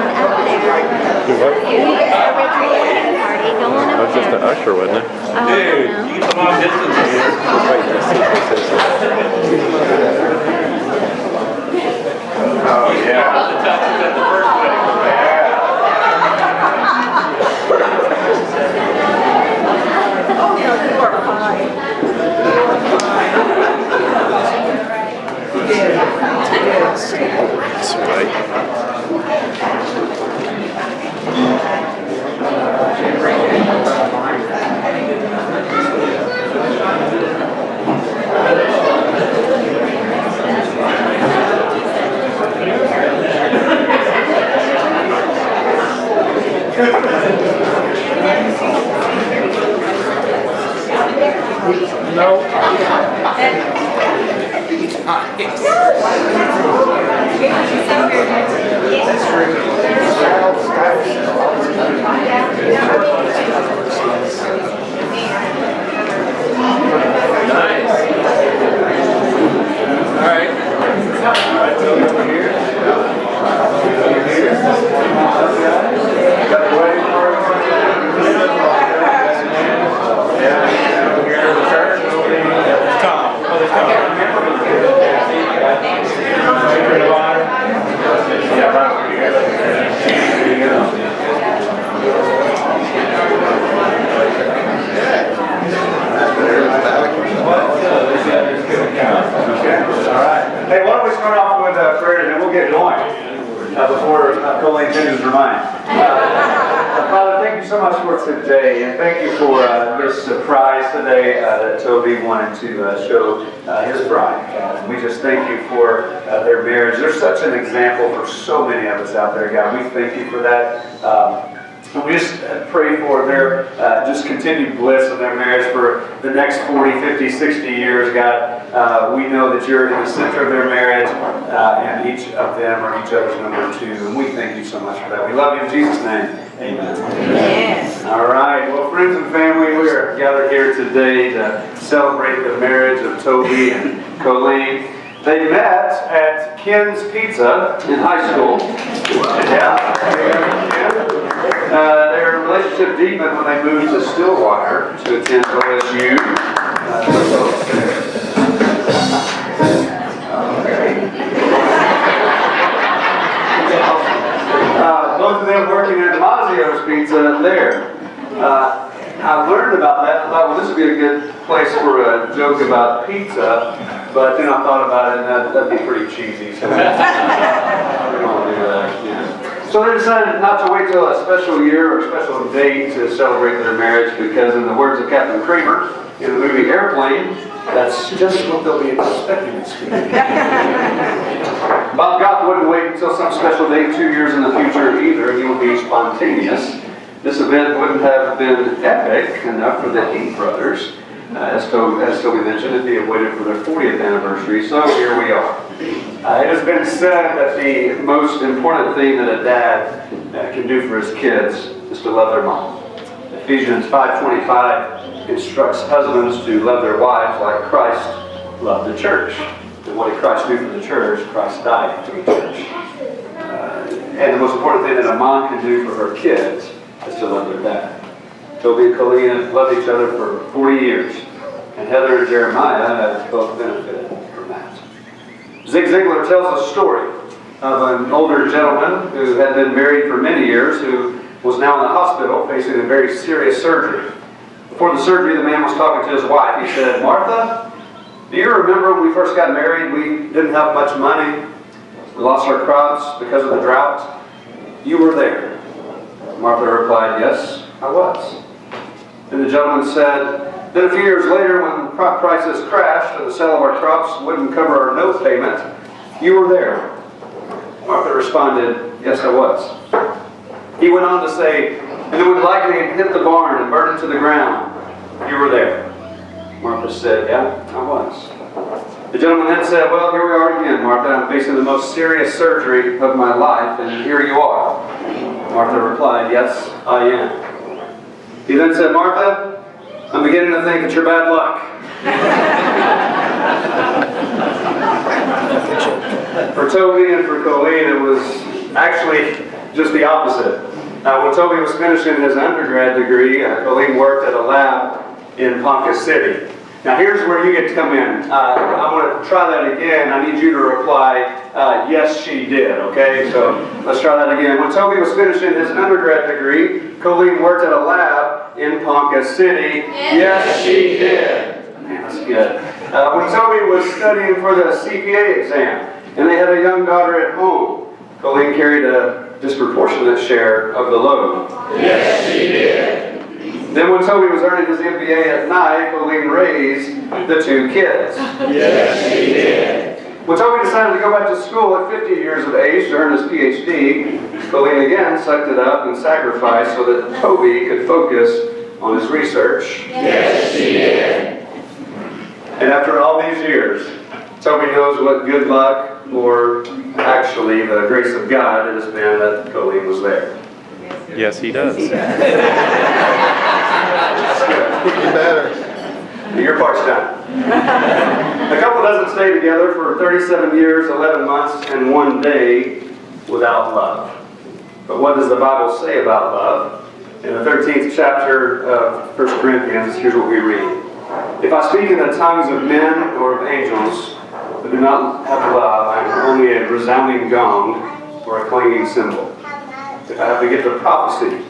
up there. We originally party going up there. That's just an usher, wasn't it? Dude, keep them on distance here. Just wait to see if it says Oh, yeah. The touches at the first wedding. Oh, no, you are fine. That's right. Today, and thank you for this surprise today that Toby wanted to show his bride. We just thank you for their marriage. They're such an example for so many of us out there, God. We thank you for that. And we just pray for their just continued bliss of their marriage for the next 40, 50, 60 years, God. We know that you're in the center of their marriage, and each of them are each other's number two. And we thank you so much for that. We love you in Jesus' name. Amen. Yes. All right. Well, friends and family, we are gathered here today to celebrate the marriage of Toby and Colleen. They met at Ken's Pizza in high school. Yeah. Their relationship deepened when they moved to Stillwater to attend OSU. Both of them working at Mazio's Pizza there. I learned about that and thought, well, this would be a good place for a joke about pizza, but then I thought about it and that'd be pretty cheesy. So we don't do that. Yeah. So they decided not to wait till a special year or a special date to celebrate their marriage because, in the words of Captain Kramer in the movie Airplane, that's just what they'll be expecting to see. Bob Goff wouldn't wait until some special date 2 years in the future either. He would be spontaneous. This event wouldn't have been epic enough for the Heath brothers, as Toby mentioned, if he had waited for their 40th anniversary. So here we are. It has been said that the most important thing that a dad can do for his kids is to love their mom. Ephesians 5:25 instructs husbands to love their wives like Christ loved the church. And what did Christ do for the church? Christ died for the church. And the most important thing that a mom can do for her kids is to love their dad. Toby and Colleen have loved each other for 40 years, and Heather and Jeremiah have both benefited from that. Zig Ziglar tells a story of an older gentleman who had been married for many years, who was now in the hospital facing a very serious surgery. Before the surgery, the man was talking to his wife. He said, "Martha, do you remember when we first got married? We didn't have much money. We lost our crops because of the drought. You were there." Martha replied, "Yes, I was." And the gentleman said, "Then a few years later, when crop prices crashed and the sale of our crops wouldn't cover our note payment, you were there." Martha responded, "Yes, I was." He went on to say, "And it would likely hit the barn and burn it to the ground. You were there." Martha said, "Yeah, I was." The gentleman then said, "Well, here we are again, Martha. I'm facing the most serious surgery of my life, and here you are." Martha replied, "Yes, I am." He then said, "Martha, I'm beginning to think that you're bad luck." For Toby and for Colleen, it was actually just the opposite. When Toby was finishing his undergrad degree, Colleen worked at a lab in Ponca City. Now here's where you get to come in. I want to try that again. I need you to reply, yes, she did, okay? So let's try that again. When Toby was finishing his undergrad degree, Colleen worked at a lab in Ponca City. Yes, she did. Man, that's good. When Toby was studying for the CPA exam, and they had a young daughter at home, Colleen carried a disproportionate share of the load. Yes, she did. Then when Toby was earning his MBA at night, Colleen raised the 2 kids. Yes, she did. When Toby decided to go back to school at 50 years of age to earn his PhD, Colleen again sucked it up and sacrificed so that Toby could focus on his research. Yes, she did. And after all these years, Toby knows what good luck, or actually the grace of God, it has been that Colleen was there. Yes, he does. That's good. You better. Your part's done. A couple doesn't stay together for 37 years, 11 months, and 1 day without love. But what does the Bible say about love? In the 13th chapter of 1 Corinthians, here's what we read. If I speak in the tongues of men or of angels, but do not have love, I am only a resounding gong or a clanging cymbal. If I have the gift of prophecy,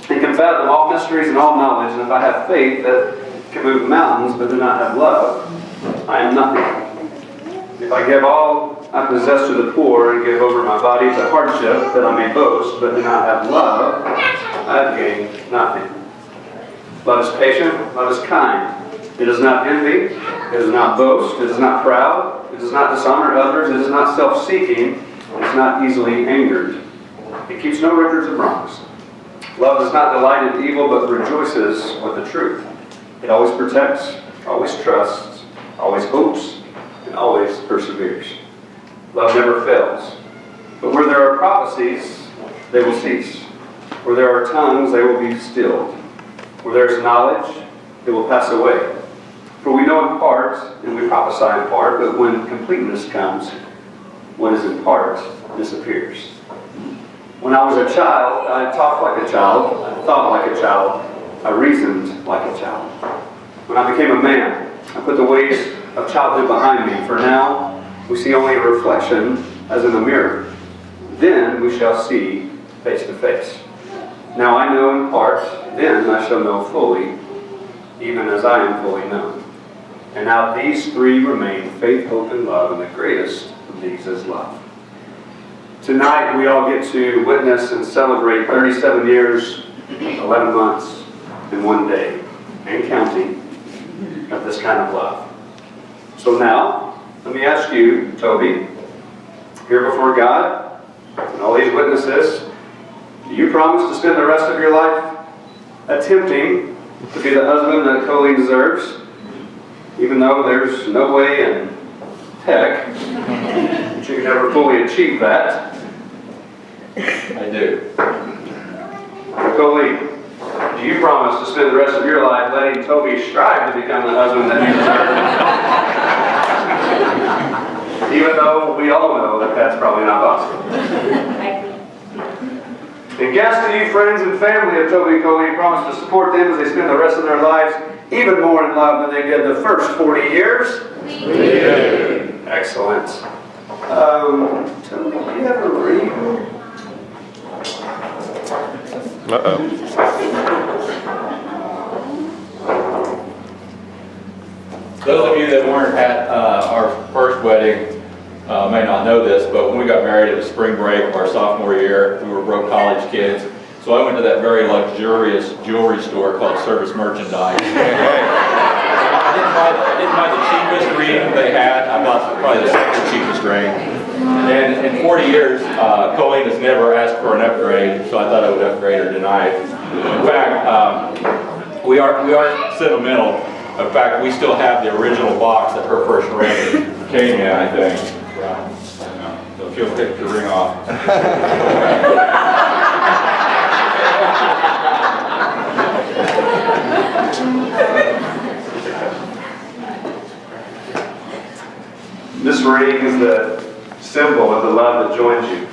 and can fathom all mysteries and all knowledge, and if I have faith that can move mountains but do not have love, I am nothing. If I give all I possess to the poor and give over my body to hardship that I may boast but do not have love, I have gained nothing. Love is patient, love is kind. It does not envy, it does not boast, it is not proud, it does not dishonor others, it is not self-seeking, it is not easily angered. It keeps no records of wrongs. Love does not delight in evil, but rejoices with the truth. It always protects, always trusts, always hopes, and always perseveres. Love never fails. But where there are prophecies, they will cease. Where there are tongues, they will be stilled. Where there is knowledge, it will pass away. For we know in part, and we prophesy in part, but when completeness comes, what is in part disappears. When I was a child, I talked like a child, I thought like a child, I reasoned like a child. When I became a man, I put the ways of childhood behind me. For now, we see only a reflection as in a mirror. Then we shall see face to face. Now I know in part, then I shall know fully, even as I am fully known. And now these 3 remain, faith, hope, and love, and the greatest of these is love. Tonight we all get to witness and celebrate 37 years, 11 months, and 1 day, and counting, of this kind of love. So now, let me ask you, Toby, here before God, and all these witnesses, do you promise to spend the rest of your life attempting to be the husband that Colleen deserves, even though there's no way in heck that you can ever fully achieve that? I do. Colleen, do you promise to spend the rest of your life letting Toby strive to become the husband that he deserves? Even though we all know that that's probably not possible. And guests to you, friends and family of Toby and Colleen, promise to support them as they spend the rest of their lives even more in love than they did the first 40 years? We do. Excellent. Toby, do you have a ring? Uh-oh. Those of you that weren't at our first wedding may not know this, but when we got married, it was spring break of our sophomore year. We were broke college kids. So I went to that very luxurious jewelry store called Service Merchandise. I didn't buy the cheapest ring they had. I bought probably the second cheapest ring. And in 40 years, Colleen has never asked for an upgrade, so I thought I would upgrade her tonight. In fact, we are sentimental. In fact, we still have the original box that her first ring came in, I think. So if you'll take the ring off. This ring is the symbol of the love that joins you.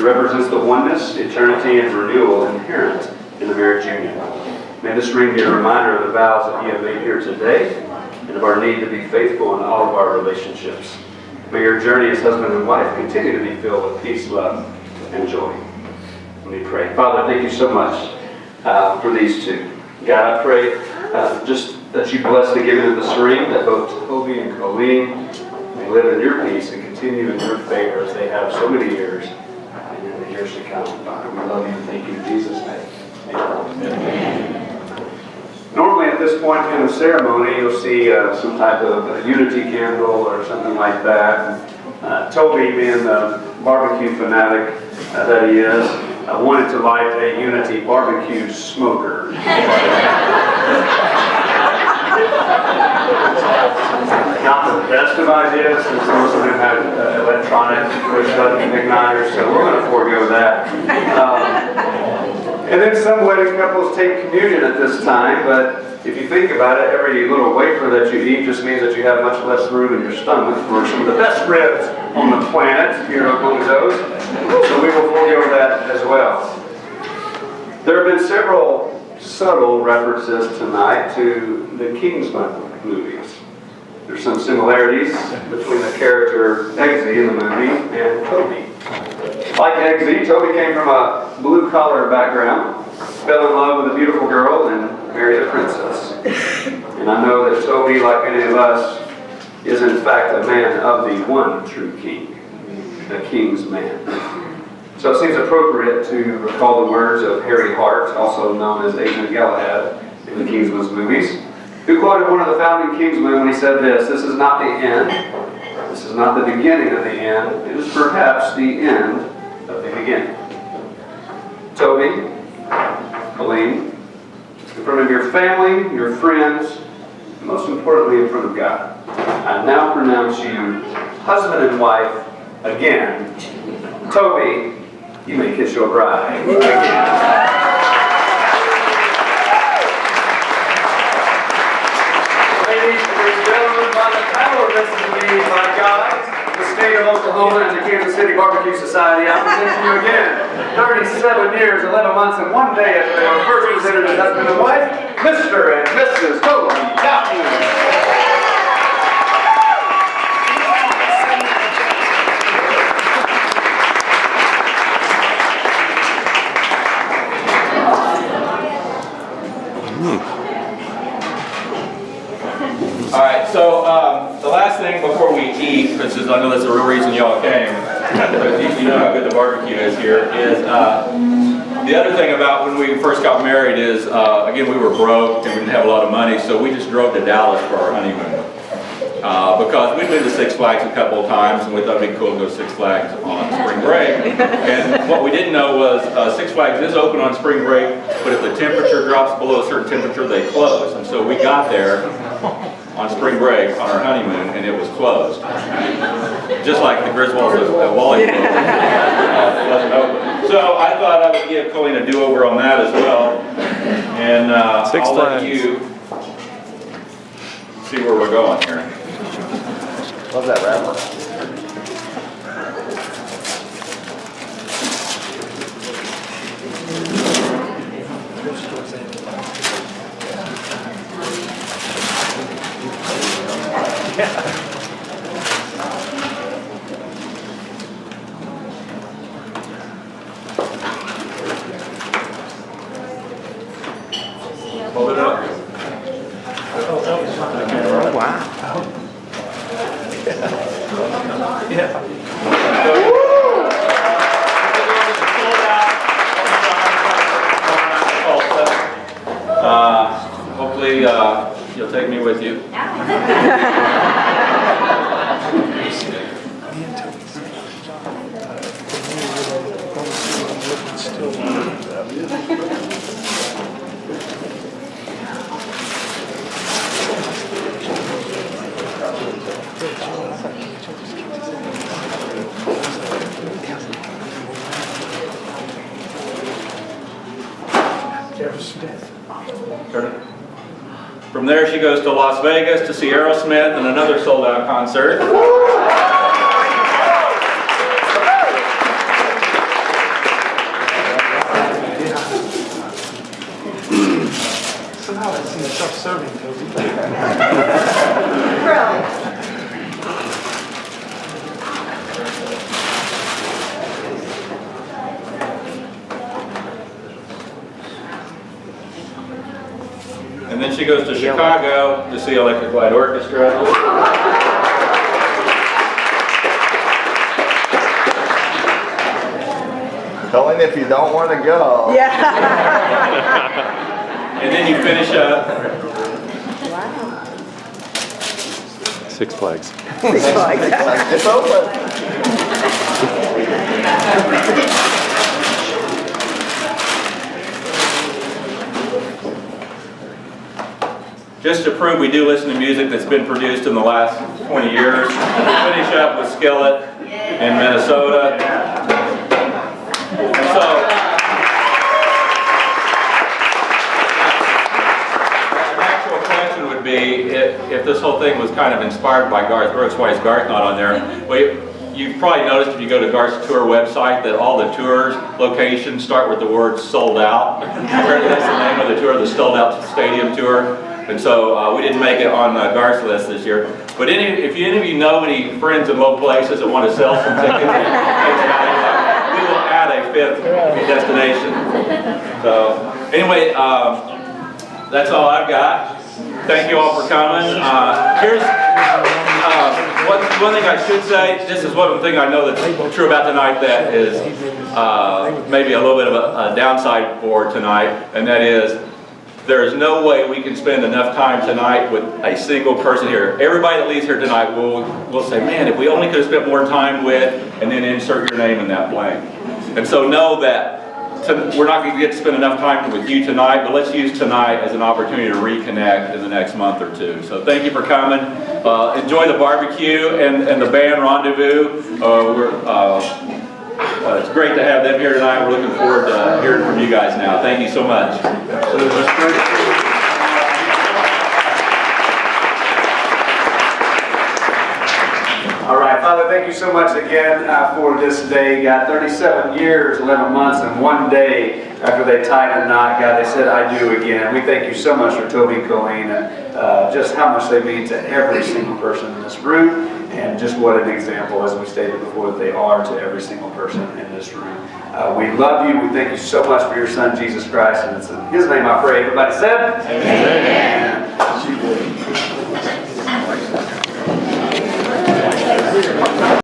It represents the oneness, eternity, and renewal inherent in the marriage union. May this ring be a reminder of the vows that you have made here today and of our need to be faithful in all of our relationships. May your journey as husband and wife continue to be filled with peace, love, and joy. Let me pray. Father, thank you so much for these two. God, I pray just that you bless the giving of this ring, that both Toby and Colleen may live in your peace and continue in your favor as they have so many years and in the years to come. Father, we love you and thank you in Jesus' name. Amen. Normally at this point in the ceremony, you'll see some type of unity candle or something like that. Toby, being the barbecue fanatic that he is, wanted to light a unity barbecue smoker. Not the best of ideas, since most of them had electronic push button igniters, so we're going to forego that. And then some wedding couples take communion at this time, but if you think about it, every little wafer that you eat just means that you have much less room in your stomach for some of the best ribs on the planet here among those. So we will forego that as well. There have been several subtle references tonight to the Kingsman movies. There's some similarities between the character Eggsy in the movie and Toby. Like Eggsy, Toby came from a blue-collar background, fell in love with a beautiful girl, and married a princess. And I know that Toby, like many of us, is in fact a man of the one true king, the king's man. So it seems appropriate to recall the words of Harry Hart, also known as Agent Galahad in the Kingsman's movies, who quoted one of the founding Kingsmen when he said this: "This is not the end. This is not the beginning of the end. It is perhaps the end of the beginning." Toby, Colleen, in front of your family, your friends, and most importantly in front of God, I now pronounce you husband and wife again. Toby, you may kiss your bride again. Ladies and gentlemen, by the power vested in me by God, the state of Oklahoma, and the Kansas City Barbecue Society, I present to you again 37 years, 11 months, and 1 day after they were first presented as husband and wife, Mr. and Mrs. Toby Johnson. All right, so the last thing before we eat, which is, I know that's the real reason y'all came, but you know how good the barbecue is here, is the other thing about when we first got married is, again, we were broke and we didn't have a lot of money, so we just drove to Dallas for our honeymoon. Because we'd been to Six Flags a couple of times and we thought it'd be cool to go to Six Flags on spring break. And what we didn't know was Six Flags is open on spring break, but if the temperature drops below a certain temperature, they close. And so we got there on spring break on our honeymoon and it was closed. Just like the Griswolds at Wally. It wasn't open. So I thought I would give Colleen a do-over on that as well. And I'll let you see where we're going here. Love that wrapper. Hold it up. Oh, wow. Hopefully you'll take me with you. From there, she goes to Las Vegas to see Aerosmith and another sold-out concert. serving, Toby. Really? And then she goes to Chicago to see Electric Light Orchestra. Tell him if you don't want to go. Yeah. And then you finish up. Six Flags. It's open. Just to prove we do listen to music that's been produced in the last 20 years. Finish up with Skillet in Minnesota. And so, an actual question would be, if this whole thing was kind of inspired by Garth Brooks, why is Garth not on there? Well, you've probably noticed if you go to Garth's tour website that all the tours locations start with the word sold out. Apparently that's the name of the tour, the Sold Out Stadium Tour. And so we didn't make it on Garth's list this year. But if any of you know any friends in low places that want to sell some tickets, we will add a fifth destination. So anyway, that's all I've got. Thank you all for coming. Here's one thing I should say. This is one thing I know that's true about tonight that is maybe a little bit of a downside for tonight, and that is there is no way we can spend enough time tonight with a single person here. Everybody that leaves here tonight will say, man, if we only could have spent more time with, and then insert your name in that blank. And so know that we're not going to get to spend enough time with you tonight, but let's use tonight as an opportunity to reconnect in the next month or two. So thank you for coming. Enjoy the barbecue and the band rendezvous. It's great to have them here tonight. We're looking forward to hearing from you guys now. Thank you so much. All right, Father, thank you so much again for this day. God, 37 years, 11 months, and 1 day after they tied a knot, God, they said, I do again. We thank you so much for Toby and Colleen and just how much they mean to every single person in this room, and just what an example, as we stated before, that they are to every single person in this room. We love you. We thank you so much for your son, Jesus Christ, and it's in his name I pray. Everybody said? Amen. Amen.